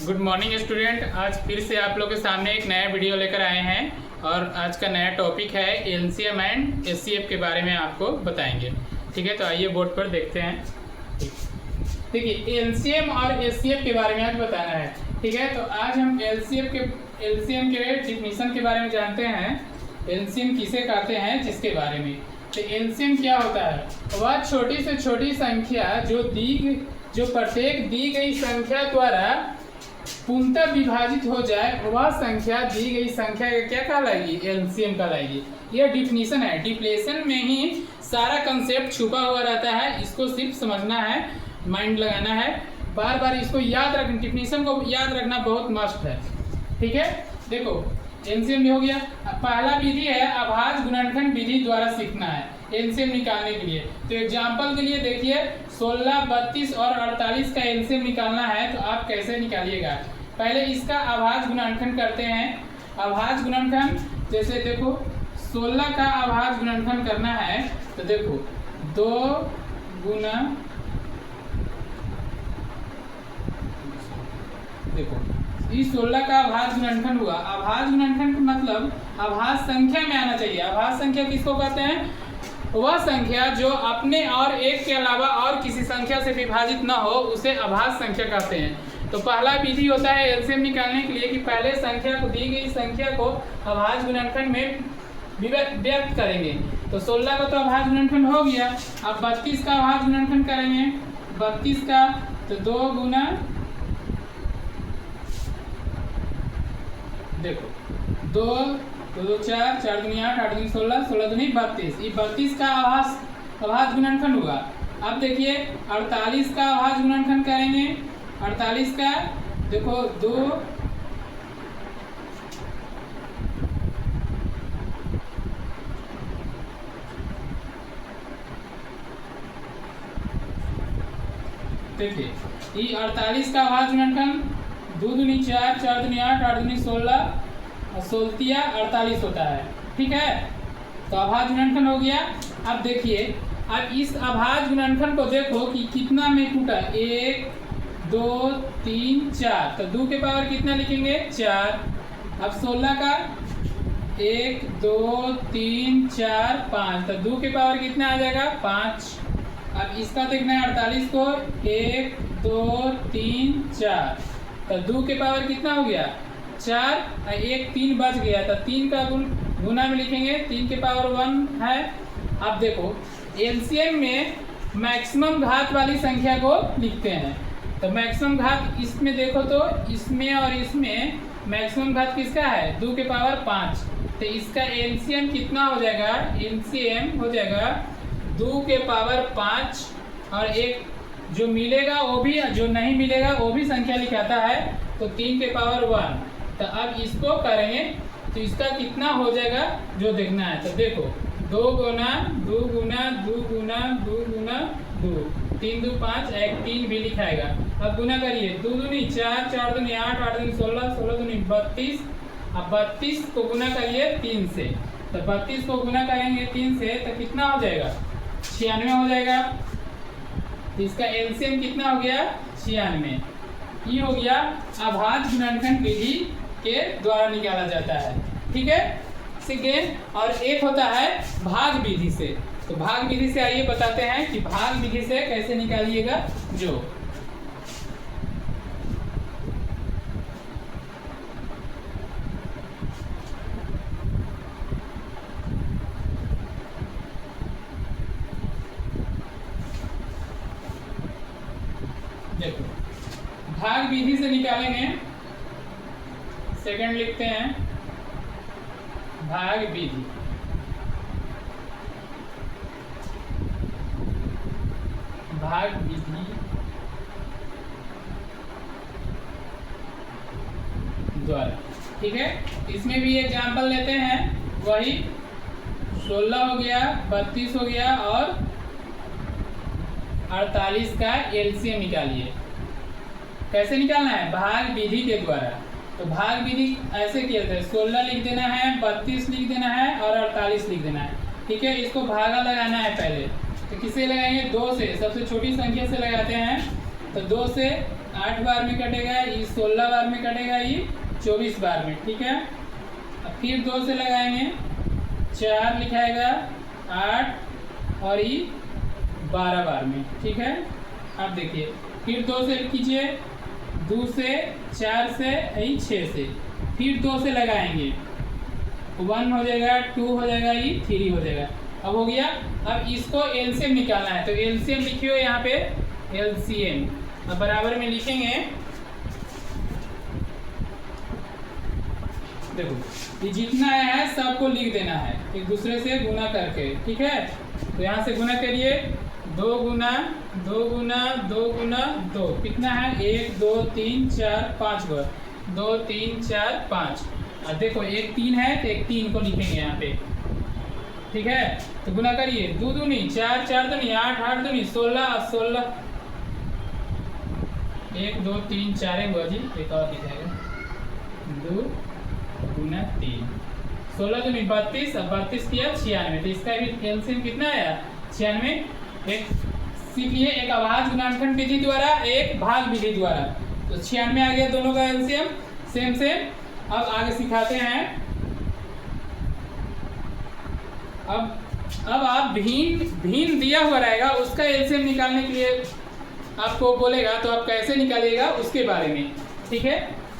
Good morning student. आज फिर से आप लोग के सामने एक नया वीडियो लेकर आए हैं और आज का नया टॉपिक है एलसीएम एंड एचसीएफ के बारे में आपको बताएंगे। ठीक है, तो आइए बोर्ड पर देखते हैं। देखिए, एलसीएम और एचसीएफ के बारे में आज बताना है। ठीक है, तो आज हम एलसीएम के डिफिनीशन के बारे में जानते हैं। एलसीएम किसे कहते हैं जिसके बारे में। तो एलसीएम क्या होता है? वह छोटी से छोटी संख्या जो प्रत्येक दी गई संख्या द्वारा पूर्णतः विभाजित हो जाए, वह संख्या दी गई संख्या का क्या कहलाएगी? एलसीएम कहलाएगी। यह डिफिनीशन है। डिफिनीशन में ही सारा कंसेप्ट छुपा हुआ रहता है। इसको सिर्फ समझना है, माइंड लगाना है, बार बार इसको याद रखना। डिफिनीशन को याद रखना बहुत मस्ट है। ठीक है, देखो एलसीएम भी हो गया। पहला विधि है अभाज्य गुणनखंड विधि द्वारा सीखना है एलसीएम निकालने के लिए। तो एग्जांपल के लिए देखिए, 16, 32 और 48 का एलसीएम निकालना है तो आप कैसे निकालिएगा? पहले इसका अभाज्य गुणनखंड करते हैं। अभाज्य गुणनखंड जैसे देखो 16 का अभाज्य गुणनखंड करना है तो देखो 2 गुना, देखो इस 16 का अभाज्य गुणनखंड हुआ। अभाज्य गुणनखंड मतलब अभाज्य संख्या में आना चाहिए। अभाज्य संख्या किसको कहते हैं? वह संख्या जो अपने और एक के अलावा और किसी संख्या से विभाजित न हो उसे अभाज्य संख्या कहते हैं। तो पहला विधि होता है एलसीएम निकालने के लिए कि पहले संख्या को, दी गई संख्या को अभाज्य गुणनखंड में व्यक्त करेंगे। तो 16 का तो अभाज्य गुणनखंड हो गया। अब 32 का अभाज्य गुणनखंड करेंगे। 32 का तो 2 गुना, देखो 2 2 4 4 दूनी 8 8 दूनी 16 16 दूनी 32। ये 32 का अभाज्य गुणनखंड हुआ। अब देखिए 48 का अभाज्य गुणनखंड करेंगे। 48 का देखो 2 देखिए ये 48 का अभाज्य गुणनखंड 2 दूनी 4 4 दूनी 8 8 दूनी 16 और 16 48 होता है। ठीक है, तो अभाज्य गुणनखंड हो गया। अब देखिए, अब इस अभाज्य गुणनखंड को देखो कि कितना में टूटा। 1 2 3 4, तो 2 के पावर कितना लिखेंगे? 4। अब 16 का 1 2 3 4 5, तो 2 के पावर कितना आ जाएगा? 5। अब इसका देखना है 48 को 1 2 3 4, तो 2 के पावर कितना हो गया? 4 और 1 3 बच गया, तो 3 का गुना में लिखेंगे। 3 के पावर 1 है। अब देखो एलसीएम में मैक्सिमम घात वाली संख्या को लिखते हैं। तो मैक्सिमम घात इसमें देखो तो इसमें और इसमें मैक्सिमम घात किसका है? 2 के पावर 5। तो इसका एलसीएम कितना हो जाएगा? एलसीएम हो जाएगा 2 के पावर 5 और एक जो मिलेगा वो भी, जो नहीं मिलेगा वो भी संख्या लिखाता है, तो 3 के पावर 1। तो अब इसको करेंगे तो इसका कितना हो जाएगा जो देखना है। तो देखो 2 गुना 2 गुना 2 गुना 2 गुना 2, 3 2 5, 1 3 भी लिखाएगा। अब गुना करिए 2 दूनी 4 4 दूनी 8 8 दूनी 16 16 दूनी 32। अब 32 को गुना करिए 3 से, तो 32 को गुना करेंगे 3 से तो कितना हो जाएगा? 96 हो जाएगा। तो इसका एलसीएम कितना हो गया? 96। ये हो गया अभाज्य गुणनखंड विधि के द्वारा निकाला जाता है। ठीक है, ठीक है। और एक होता है भाग विधि से। तो भाग विधि से आइए बताते हैं कि भाग विधि से कैसे निकालिएगा। जो देखो भाग विधि से निकालेंगे। सेकंड लिखते हैं भाग विधि। भाग विधि द्वारा। ठीक है, इसमें भी एग्जाम्पल लेते हैं। वही 16 हो गया, 32 हो गया और 48 का एलसीएम निकालिए। कैसे निकालना है? भाग विधि के द्वारा। तो भाग विधि ऐसे किया जाता है, 16 लिख देना है, 32 लिख देना है और 48 लिख देना है। ठीक है, इसको भागा लगाना है पहले। तो किसे लगाएंगे? 2 से, सबसे छोटी संख्या से लगाते हैं। तो 2 से 8 बार में कटेगा, ये 16 बार में कटेगा, ये 24 बार में। ठीक है, अब फिर 2 से लगाएंगे, 4 लिखाएगा, 8 और ये 12 बार में। ठीक है, अब देखिए फिर 2 से कीजिए, 2 से, 4 से, यही 6 से, फिर 2 से लगाएंगे, 1 हो जाएगा, 2 हो जाएगा, ये 3 हो जाएगा। अब हो गया। अब इसको एलसीएम निकालना है, तो एलसीएम लिखियो यहाँ पे, एलसीएम। अब बराबर में लिखेंगे, देखो ये जितना है सबको लिख देना है एक दूसरे से गुना करके। ठीक है, तो यहाँ से गुना करिए, 2 गुना 2 गुना 2 गुना 2, कितना है, 1 2 3 4 5 बार, 2 3 4 5। और देखो एक 3 है तो एक 3 को लिखेंगे यहाँ पे। ठीक है, तो गुना करिए, 2 दूनी 4, 4 दूनी 8, 8 दूनी 16, 16, 1 2 3 4 हुआ जी, एक और लिखाएगा, 2 गुना 3, 16 दूनी 32, अब 32 किया 96, तो इसका भी एलसीएम कितना आया, 96। एक सीख लिए, एक अभाज्य गुणनखंड विधि द्वारा, एक भाग विधि द्वारा, तो 96 आ गया दोनों का एलसीएम सेम सेम। अब आगे सिखाते हैं। अब आप भिन्न दिया हुआ रहेगा, उसका एलसीएम निकालने के लिए आपको बोलेगा, तो आप कैसे निकालिएगा उसके बारे में। ठीक है,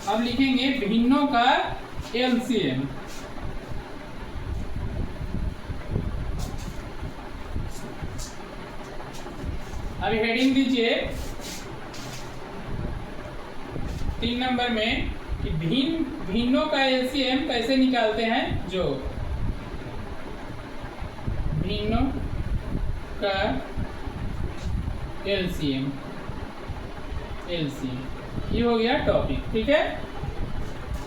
अब लिखेंगे भिन्नों का एलसीएम। अभी हेडिंग दीजिए 3 नंबर में कि भिन्नों का एलसीएम कैसे निकालते हैं, जो भिन्नों का एलसीएम ये हो गया टॉपिक। ठीक है,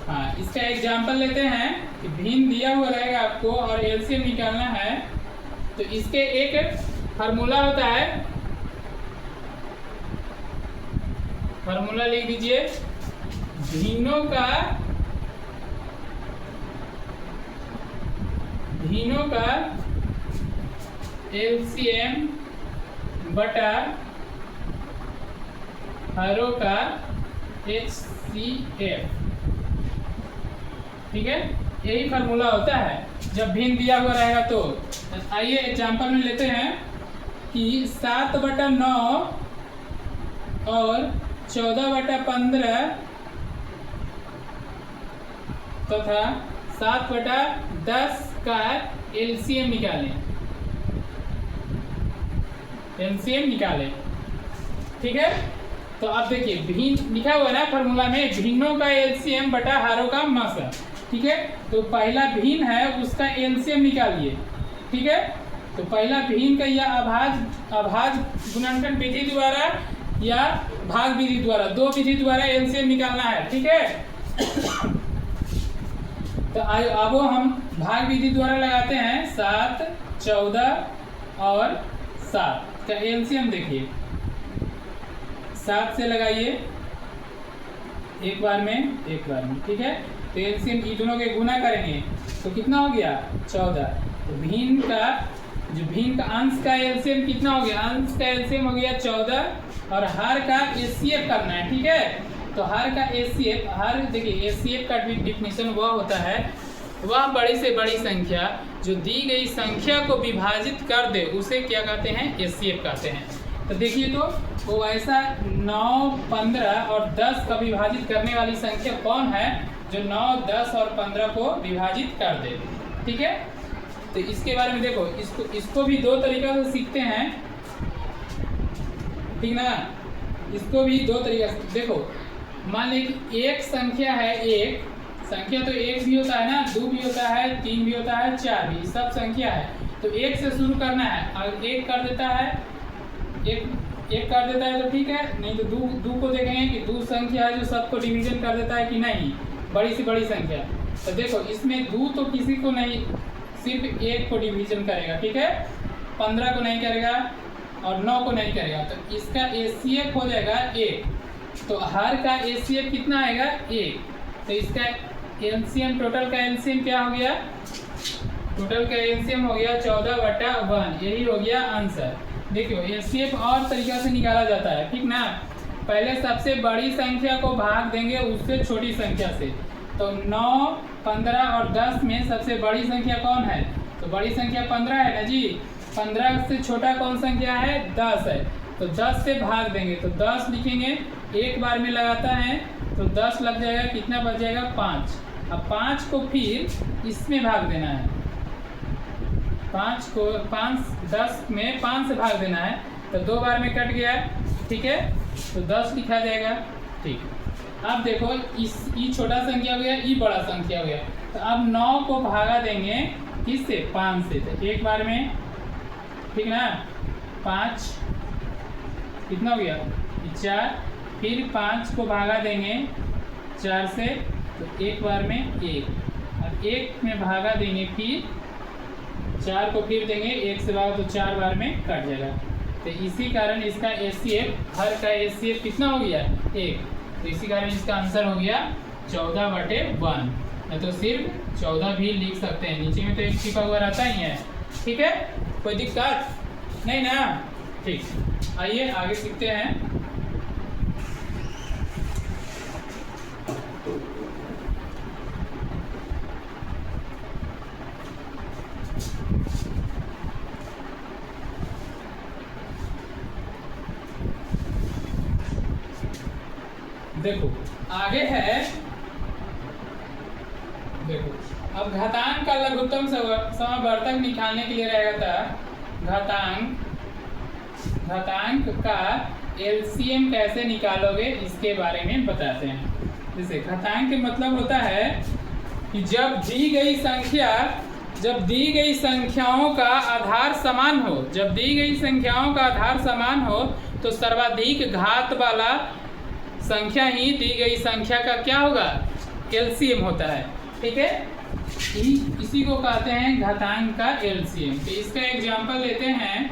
हाँ, इसका एग्जांपल लेते हैं कि भिन्न दिया हुआ रहेगा आपको और एलसीएम निकालना है, तो इसके एक फार्मूला होता है, फार्मूला लिख दीजिए, भिन्नों का एलसीएम बटा हरों का HCF। ठीक है, यही फार्मूला होता है जब भिन्न दिया हुआ रहेगा। तो आइए एग्जांपल में लेते हैं कि 7/9 और 14/15 तथा 7/10 का एलसीएम निकालें, एलसीएम निकालें। ठीक है, तो अब देखिए भिन्न लिखा हुआ है ना फार्मूला में, भिन्नों का एलसीएम बटा हारों का मासा। ठीक है, तो पहला भिन्न है उसका एलसीएम निकालिए। ठीक है, तो पहला भिन्न का या अभाज्य गुणनखंड विधि द्वारा या भाग विधि द्वारा, 2 विधि द्वारा एलसीएम निकालना है। ठीक है, तो अब हम भाग विधि द्वारा लगाते हैं, 7 14 और 7 का एलसीएम देखिए, 7 से लगाइए एक बार में। ठीक है, तो एलसीएम ई दोनों के गुना करेंगे तो कितना हो गया, 14। तो भिन्न का अंश का एलसीएम कितना हो गया, अंश का एलसीएम हो गया 14 और हर का एचसीएफ करना है। ठीक है, तो हर का एचसीएफ, हर देखिए एचसीएफ का डिफिनीशन वह होता है, वह बड़ी से बड़ी संख्या जो दी गई संख्या को विभाजित कर दे उसे क्या कहते हैं, एचसीएफ कहते हैं। तो देखिए, तो वो ऐसा 9 15 और 10 का विभाजित करने वाली संख्या कौन है जो 9 10 और 15 को विभाजित कर दे। ठीक है, तो इसके बारे में देखो, इसको भी 2 तरीका से सीखते हैं। ठीक ना, इसको भी 2 तरीका से देखो। मान लीजिए कि एक संख्या है, एक संख्या तो 1 भी होता है ना, 2 भी होता है, 3 भी होता है, 4 भी, सब संख्या है। तो 1 से शुरू करना है, और 1 कर देता है, एक कर देता है तो ठीक है, नहीं तो 2 को देखेंगे कि 2 संख्या है जो सबको डिवीजन कर देता है कि नहीं, बड़ी से बड़ी संख्या। तो देखो इसमें 2 तो किसी को नहीं, सिर्फ 1 को डिवीजन करेगा। ठीक है, 15 को नहीं करेगा और 9 को नहीं करेगा, तो इसका एचसीएफ हो जाएगा 1। तो हर का एचसीएफ कितना आएगा, 1। तो इसका एलसीएम, टोटल का एलसीएम क्या हो गया, टोटल का एलसीएम हो गया 14/1, यही हो गया आंसर। देखियो एचसीएफ और तरीका से निकाला जाता है। ठीक ना, पहले सबसे बड़ी संख्या को भाग देंगे उससे छोटी संख्या से। तो 9, 15 और 10 में सबसे बड़ी संख्या कौन है? तो बड़ी संख्या 15 है ना जी। 15 से छोटा कौन संख्या है? 10 है। तो 10 से भाग देंगे तो 10 लिखेंगे, एक बार में लगाता है तो 10 लग जाएगा, कितना बच जाएगा? 5। अब 5 को फिर इसमें भाग देना है, 5 को 10 में 5 से भाग देना है, तो 2 बार में कट गया, ठीक है, तो 10 लिखा जाएगा। ठीक, अब देखो ई छोटा संख्या हो गया, ई बड़ा संख्या हो गया। तो अब 9 को भागा देंगे किससे? 5 से। तो एक बार में, ठीक ना, 5 कितना हो गया? 4। फिर 5 को भागा देंगे 4 से, तो एक बार में 1। अब 1 में भागा देंगे, फिर 4 को फिर देंगे, 1 से भागा तो 4 बार में कट जाएगा। तो इसी कारण इसका HCF, हर का HCF कितना हो गया? 1। तो इसी कारण इसका आंसर हो गया 14/1। या तो सिर्फ 14 भी लिख सकते हैं, नीचे में तो एक छिपा हुआ रहता ही है। ठीक है, कोई दिक्कत नहीं ना? ठीक, आइए आगे सीखते हैं। देखो आगे है, देखो अब घातांक का लघुत्तम समावर्तक निकालने के लिए रहेगा था घातांक का LCM कैसे निकालोगे इसके बारे में बताते हैं। जैसे घातांक के मतलब होता है कि जब दी गई संख्याओं का आधार समान हो, जब दी गई संख्याओं का आधार समान हो तो सर्वाधिक घात वाला संख्या ही दी गई संख्या का क्या होगा? LCM होता है। ठीक है, इसी को कहते हैं घातांक का LCM। तो इसका एग्जांपल लेते हैं,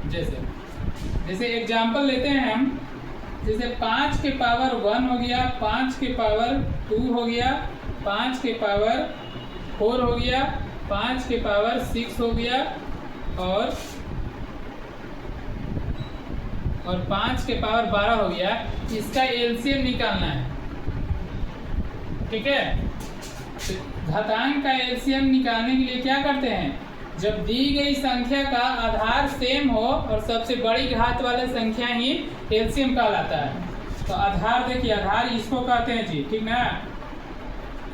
जैसे एग्जांपल लेते हैं हम, जैसे 5 के पावर 1 हो गया, 5 के पावर 2 हो गया, 5 के पावर 4 हो गया, 5 के पावर 6 हो गया, और 5 के पावर 12 हो गया। इसका LCM निकालना है। ठीक है, तो घातांक का LCM निकालने के लिए क्या करते हैं? जब दी गई संख्या का आधार सेम हो और सबसे बड़ी घात वाला संख्या ही LCM कहलाता है। तो आधार देखिए, आधार इसको कहते हैं जी, ठीक ना,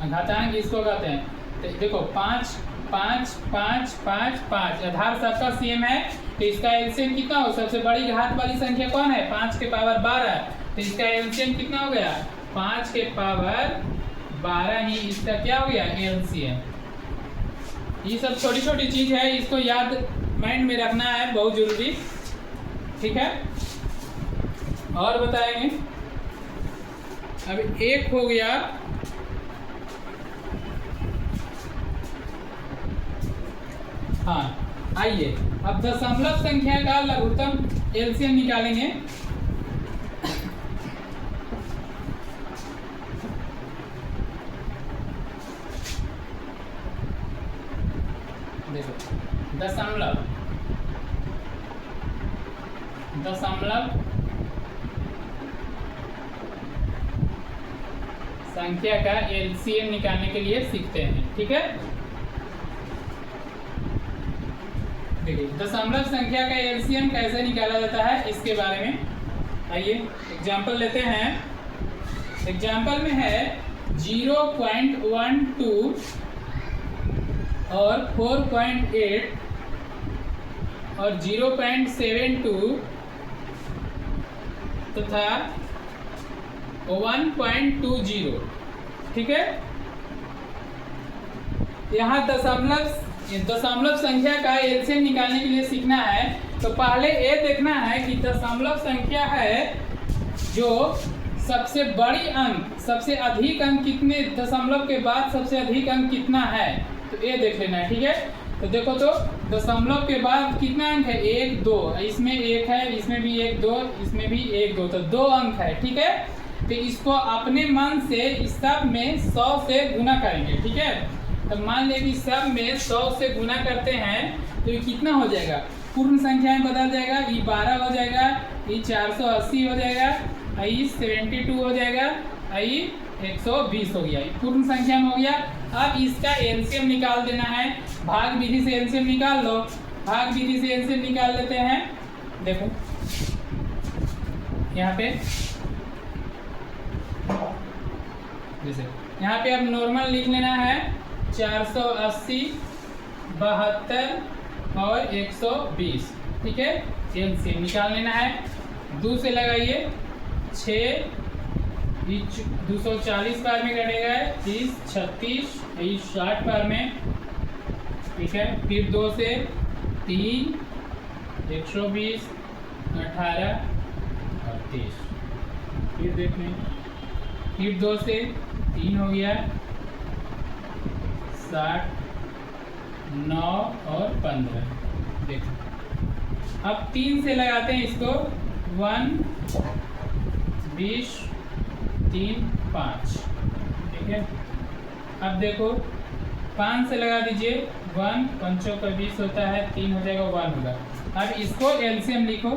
घातांक इसको कहते हैं। तो देखो 5 5 5 5 5 आधार सबका सेम है, तो इसका LCM कितना हो? सबसे बड़ी घात वाली संख्या कौन है? 5 के पावर 12। तो इसका LCM कितना हो गया? 5 के पावर 12 ही इसका क्या हो गया? LCM। ये सब छोटी छोटी चीज है, इसको याद माइंड में रखना है, बहुत जरूरी। ठीक है, और बताएंगे। अब 1 हो गया, हाँ आइए अब दशमलव संख्या का लघुत्तम LCM निकालेंगे। देखो दशमलव संख्या का LCM निकालने के लिए सीखते हैं। ठीक है, देखिए दशमलव संख्या का LCM कैसे निकाला जाता है इसके बारे में आइए एग्जाम्पल लेते हैं। एग्जाम्पल में है 0.12 और 4.8 और 0.72 तथा 1.20। ठीक है, यहाँ दशमलव संख्या का LCM निकालने के लिए सीखना है। तो पहले ये देखना है कि दशमलव संख्या है जो सबसे बड़ी अंक, सबसे अधिक अंक कितने, दशमलव के बाद सबसे अधिक अंक कितना है, तो ये देख लेना है। ठीक है, तो देखो तो दशमलव के बाद कितना अंक है? 1 2, इसमें 1 है, इसमें भी 1 2, इसमें भी 1 2, तो 2 अंक है। ठीक है, तो इसको अपने मन से इस सब में 100 से गुना करेंगे। ठीक है, तो मान लिया कि सब में 100 से गुना करते हैं तो ये कितना हो जाएगा? पूर्ण संख्या में बदल जाएगा। ये 12 हो जाएगा, ये 480 हो जाएगा, आई 72 हो जाएगा, आई 120 हो गया, पूर्ण संख्या में हो गया। अब इसका एलसीएम निकाल देना है, भाग विधि से एलसीएम निकाल लो। भाग विधि से एलसीएम निकाल लेते हैं। देखो यहाँ पे, जैसे यहाँ पे अब नॉर्मल लिख लेना है 480, 72 और 120, ठीक है। एलसीएम निकाल लेना है। 2 से लगाइए 6, 240 बार में कटेगा, 30, 36, 60 बार में, ठीक है। फिर 2 से 3, 120, 18 और 30। फिर देख लें, फिर 2 से 3 हो गया, 60, 9 और 15। देखो अब 3 से लगाते हैं इसको, 1, 20, 3, 5, ठीक है। अब देखो 5 से लगा दीजिए, 1, 5 का 20 होता है, 3 हो जाएगा, 1 होगा। अब इसको एलसीएम लिखो,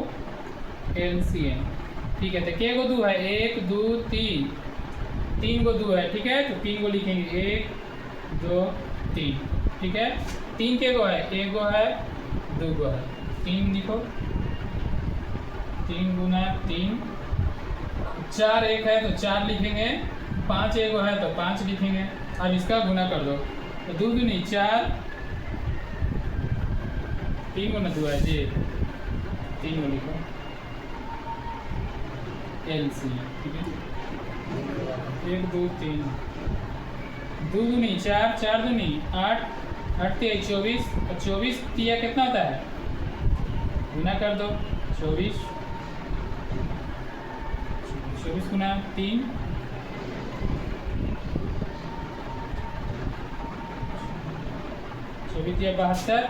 एलसीएम, ठीक है। तो के को 2 है, 1, 2, 3, 3 को 2 है, ठीक है। तो 3 को लिखेंगे, 1, 2, 3, ठीक है। 3 के को है, 1 को है, 2 को है, 3 लिखो, 3 गुना 3, 4 1 है तो 4 लिखेंगे, 5 1 है तो 5 लिखेंगे। अब इसका गुना कर दो, तो 2 दूनी 4, 3 गुना 2 है जी, 3 को लिखो, एलसीएम, ठीक है। 1, 2, 3, 2 दूनी 4, 4 दूनी 8, 8 3 24, और 24 तिया कितना होता है, गुना कर दो, 24 गुना 3, 24 या 72,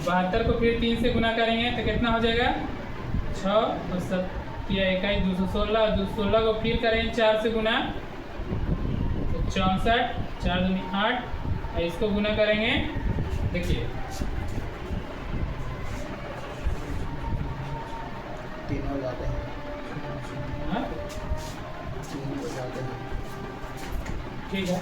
72 को फिर 3 से गुना करेंगे तो कितना हो जाएगा, 6 और 7 या 21, 216, और 216 को फिर करेंगे 4 से गुना तो 64, 4 दूनी 8, और इसको गुना करेंगे, देखिए 3 हो जाते हैं, हाँ 3 हो जाते हैं, ठीक है।